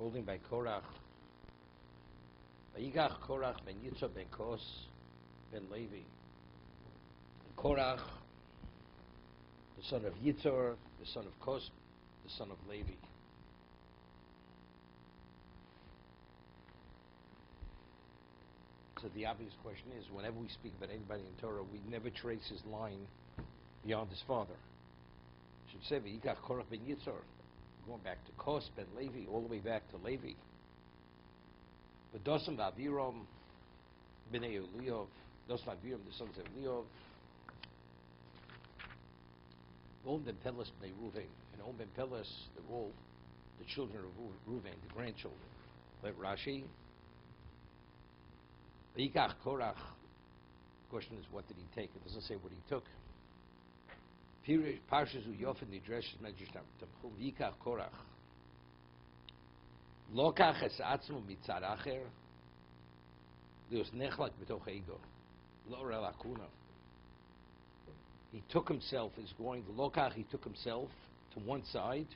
holding by Korach. Vayikach Korach ben Yitzhak ben Kos ben Levi. Korach, the son of Yitzhar, the son of Kos, the son of Levi. So the obvious question is, whenever we speak about anybody in Torah, we never trace his line beyond his father. Should say Vayikach Korach ben Yitzhar, going back to Kos ben Levi, all the way back to Levi. V'dosam v'aviram b'nei Eliyav, Dosam v'aviram, the sons of Eliyav. Om ben Peles b'nei Ruvain, and Om ben Peles, they're all the children of Ruvain, the grandchildren. Let Rashi. V'yikach Korach. The question is, what did he take? It doesn't say what he took. Parshas u'yofen nidresh medrash tamchum. V'yikach Korach. Lokach es atzmo mitzad acher. Lios nechlak b'toch eido. Lo rel akuna. He took himself, is going to Lokach, he took himself to one side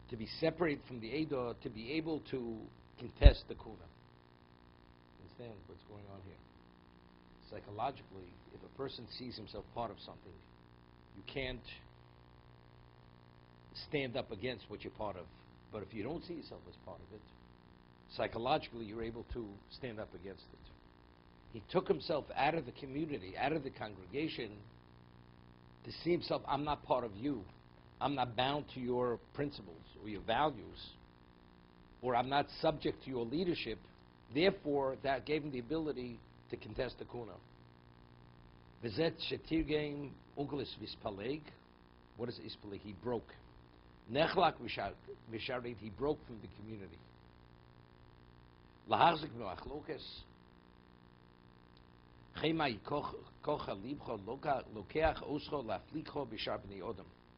to be separated from the Eidah, to be able to contest the Kuna. Understand what's going on here? Psychologically, if a person sees himself part of something, you can't stand up against what you're part of. But if you don't see yourself as part of it, psychologically you're able to stand up against it. He took himself out of the community, out of the congregation, to see himself, I'm not part of you. I'm not bound to your principles or your values, or I'm not subject to your leadership. Therefore, that gave him the ability to contest the kuna. Vizet shetirgeim uglis vispaleg. What is ispaleg? He broke. Nechlak visharit. He broke from the community. Lahachzik v'achlokas.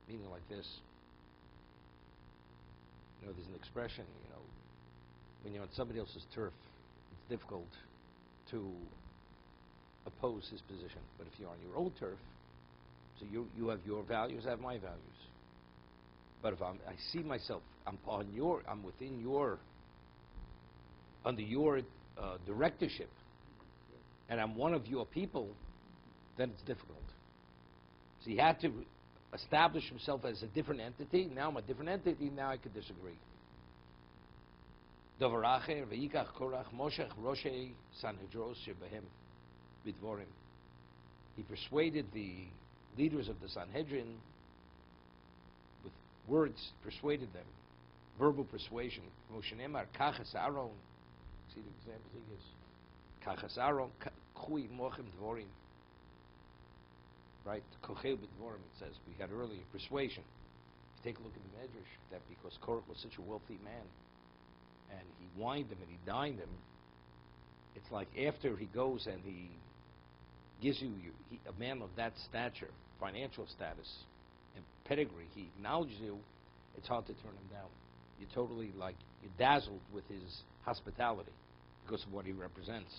Meaning like this. You know, there's an expression, you know, when you're on somebody else's turf, it's difficult to oppose his position. But if you're on your own turf, so you have your values, I have my values. But if I see myself, I'm within your, under your directorship, and I'm one of your people, then it's difficult. So he had to establish himself as a different entity. Now I'm a different entity, now I could disagree. Dovaracher, Vayikach Korach, Moshech Roshei Sanhedros Shebahem Bidvorim. He persuaded the leaders of the Sanhedrin with words, persuaded them. Verbal persuasion. Moshe Nemar, Kachas Aaron. See the example he gives. Kachas Aaron, Chui Mochem Dvorim. Right? Kochel B'Dvorim, it says, we had earlier, persuasion. If you take a look at the Medrash, that because Korach was such a wealthy man, and he wined him and he dined him, it's like after he goes and he gives you, a man of that stature, financial status, and pedigree, he acknowledges you, it's hard to turn him down. You're totally like, you're dazzled with his hospitality because of what he represents.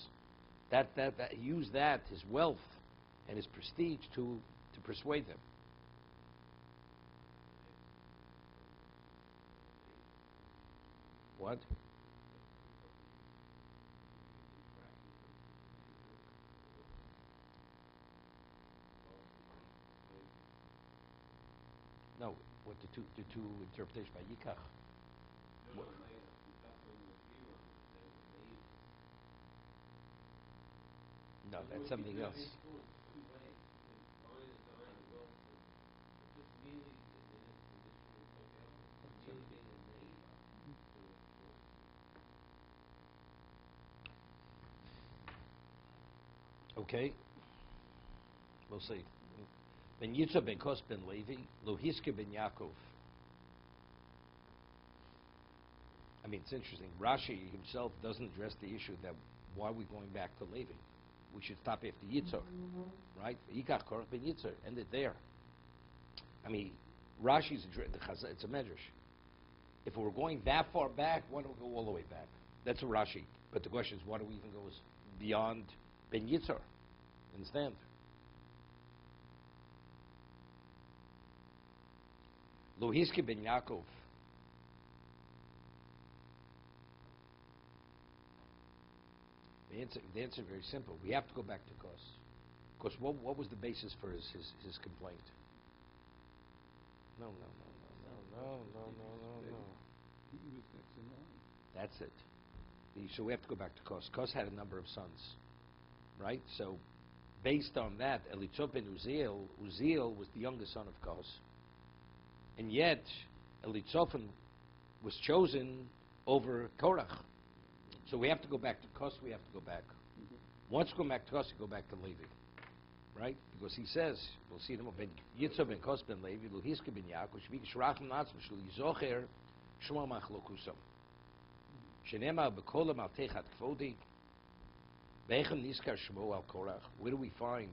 He used that, his wealth and his prestige to persuade them. What? No, what the two interpretations by Yikach. What? No, that's something else. Okay, we'll see. Ben Yitzhak ben Kos ben Levi, Lo Hiske ben Yaakov. I mean, it's interesting. Rashi himself doesn't address the issue that why are we going back to Levi? We should stop after Yitzhak, right? Yikach Korach ben Yitzhak, ended there. I mean, Rashi's it's a medrash. If we're going that far back, why don't we go all the way back? That's a Rashi. But the question is, why do we even go beyond Ben Yitzhar? Understand? Lo Hiske ben Yaakov. The answer is very simple. We have to go back to Kos. Because what was the basis for his complaint? No. He was next in line. That's it. So we have to go back to Kos. Kos had a number of sons, right? So based on that, Elitzop ben Uziel was the youngest son of Kos. And yet, Elitzophen was chosen over Korach. So we have to go back to Kos, we have to go back. Once you go back to Kos, you go back to Levi. Right? Because he says, we'll see them, Ben Yitzhak ben Kos ben Levi, Lu Hiske ben Yaakov, Shvik Shrachim Natzim, Shul Yizocher, Shema Machlokusam. Shenema Bekolam Al Techat Kvodi, Bechem Niskar Shmo Al Korach. Where do we find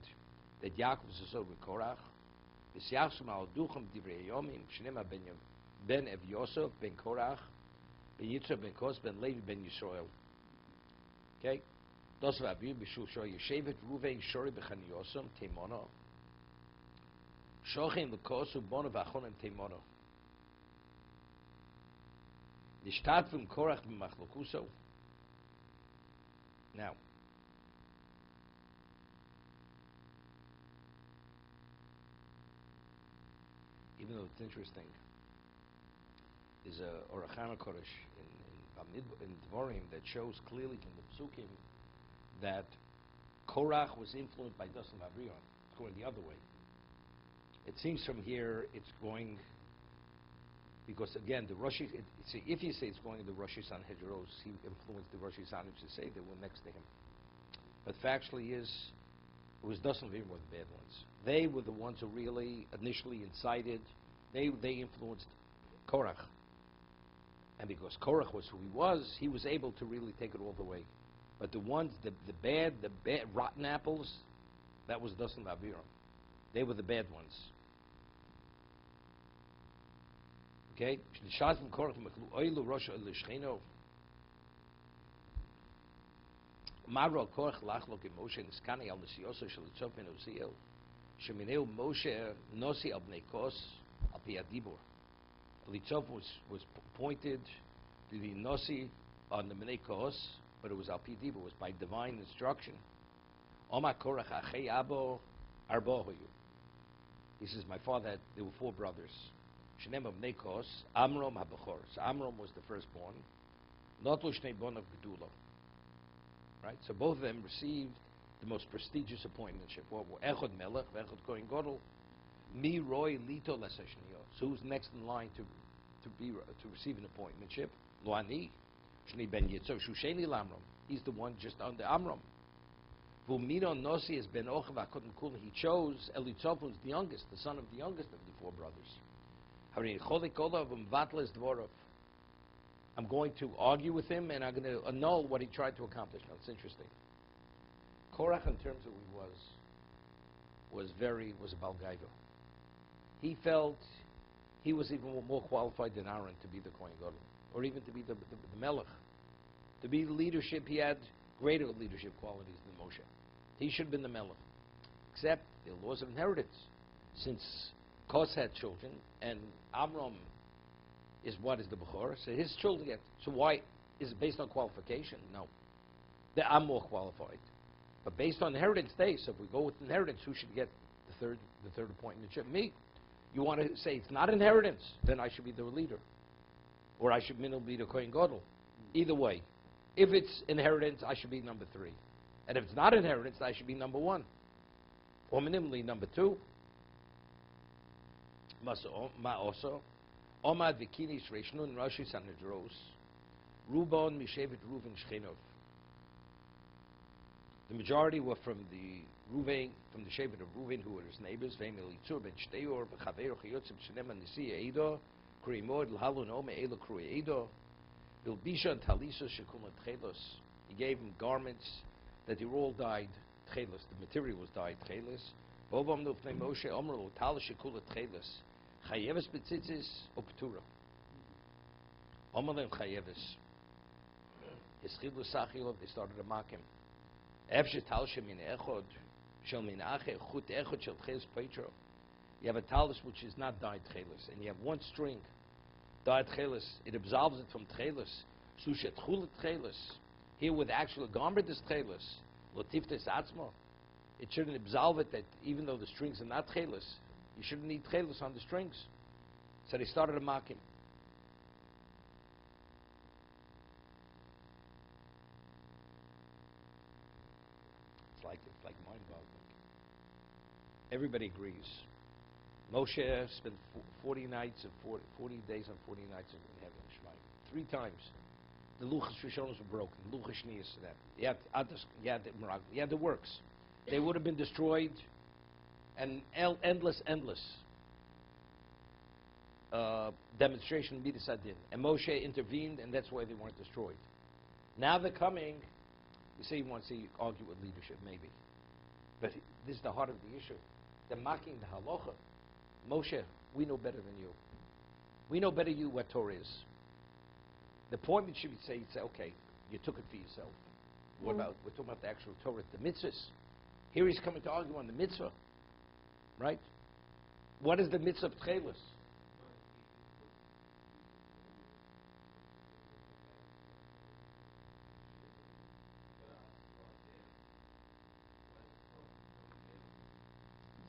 that Yaakov is over Korach? V'syachsum Al Duchem Divrei Yomim, Shenema ben Ev Yosef ben Korach, Ben Yitzhak ben Kos ben Levi ben Yisrael. Okay? Das war wir bishul shoy shevet ruven shori bechaniosam teimono shochin lekosu bono vachonim teimono the shtat from Korach b'machlokuso. Now, even though it's interesting, there's a Orach Kodesh in Dvorim that shows clearly from the Psukim that Korach was influenced by Dasan Abrion. It's going the other way. It seems from here it's going, because again, the Rosh, if you say it's going to the Rosh Sanhedros, he influenced the Rosh Sanhedros to say they were next to him. But factually it was Dasan Abrion were the bad ones. They were the ones who really initially incited, they influenced Korach. And because Korach was who he was able to really take it all the way. But the ones, the bad, rotten apples, that was Dasan Aviram. They were the bad ones. Okay? Maro Korach lachlok Moshe niskani al nesiyoso shel Yitzhak ben Uziel shemineu Moshe nosi al bnei Kos al pi adibur. Yitzhak was appointed to be nosi on the bnei Kos, but it was al pi dibur, it was by divine instruction. Omar Korach achei abo arba hoyu. He says, my father there were 4 brothers. Shenem of bnei Kos, Amram habachor. So Amram was the firstborn. Notlu shnei bon of Gedulah. Right? So both of them received the most prestigious appointmentship. Echad Melech, Echad Kohen Gadol, Mi Roy Lito Lesashniyo. So who's next in line to receive an appointmentship? Lo ani, Shni Ben Yitzhak Shusheni Lamram. He's the one just under Amram. Vumino Nosi is Ben Ochav HaKoden Kul. He chose Elitzoph, who's the youngest, the son of the youngest of the 4 brothers. Harin Cholik Olav Mvatles Dvorov. I'm going to argue with him, and I'm going to annul what he tried to accomplish. Now, it's interesting. Korach, in terms of who he was a Balgaiva. He felt he was even more qualified than Aaron to be the Kohen Gadol, or even to be the Melech. To be the leadership, he had greater leadership qualities than Moshe. He should have been the Melech. Except the laws of inheritance. Since Kos had children, and Amram is the Bechor, so his children get. So why is it based on qualification? No. I'm more qualified. But based on inheritance, so if we go with inheritance, who should get the third appointment? Me. You want to say it's not inheritance, then I should be the leader. Or I should be the Kohen Gadol. Either way. If it's inheritance, I should be number 3. And if it's not inheritance, I should be number 1. Or minimally number 2. Ma'oso. Omad Vikinis Reishnun Rashi Sanhedros, Rubon Mishevet Ruven Shchenov. The majority were from the Shevet of Ruven, who were his neighbors. Ve'emel Yitzur ben Shteior, v'chaveru chayotzim shenem nisi eido, kurimod l'halun ome elo krui eido, bilbisha and talisos shekum tchelos. He gave him garments that they were all dyed tchelos. The material was dyed tchelos. Bovam nufnei Moshe omru talis shekul tchelos. Chayeves betzitzis optura. Omalem chayeves. His chidlu sachilov, they started to mock him. Efshe talshe min echod, shel min ache, chut echod shel tcheles petro. You have a talus which is not dyed tcheles, and you have one string dyed tcheles. It absolves it from tcheles. Sushet chulet tcheles. Here with actual gomer des tchelis, lotiftes atzmo, it shouldn't absolve it that even though the strings are not tchelis, you shouldn't need tchelis on the strings. So they started to mock him. It's like mind-boggling. Everybody agrees. Moshe spent 40 nights and 40 days and 40 nights in heaven. 3 times. The luchas rishonos were broken. The luchas shniyas to them. You had the works. They would have been destroyed, and endless demonstration of Midas Adin. And Moshe intervened, and that's why they weren't destroyed. Now they're coming. You say you want to argue with leadership, maybe. But this is the heart of the issue. They're mocking the halacha. Moshe, we know better than you. We know better you what Torah is. The point should be say, okay, you took it for yourself. What about, we're talking about the actual Torah, the mitzvahs. Here he's coming to argue on the mitzvah, right? What is the mitzvah of tchelis?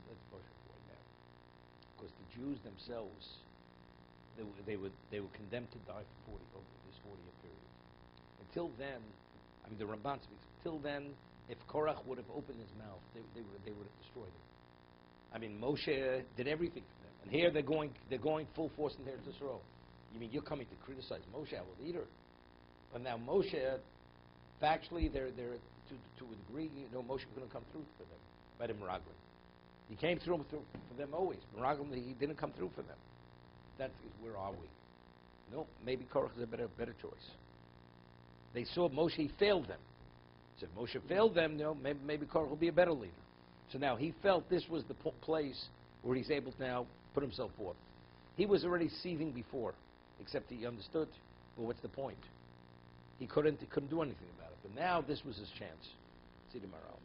Let's push it forward now. Because the Jews themselves, they were condemned to die for over this 40-year period. Until then, I mean the Ramban speaks. Till then, if Korach would have opened his mouth, they would have destroyed him. I mean Moshe did everything for them, and here they're going full force in Eretz Yisrael. You mean you're coming to criticize Moshe, our leader? But now Moshe, factually, they're to a degree, Moshe couldn't come through for them by the Meraglim. He came through for them always. Meraglim, he didn't come through for them. That is, where are we? No, maybe Korach is a better choice. They saw Moshe, he failed them. So if Moshe failed them, maybe Korach will be a better leader. So now he felt this was the place where he's able to now put himself forth. He was already seething before, except he understood, but what's the point? He couldn't do anything about it. But now this was his chance. See you tomorrow.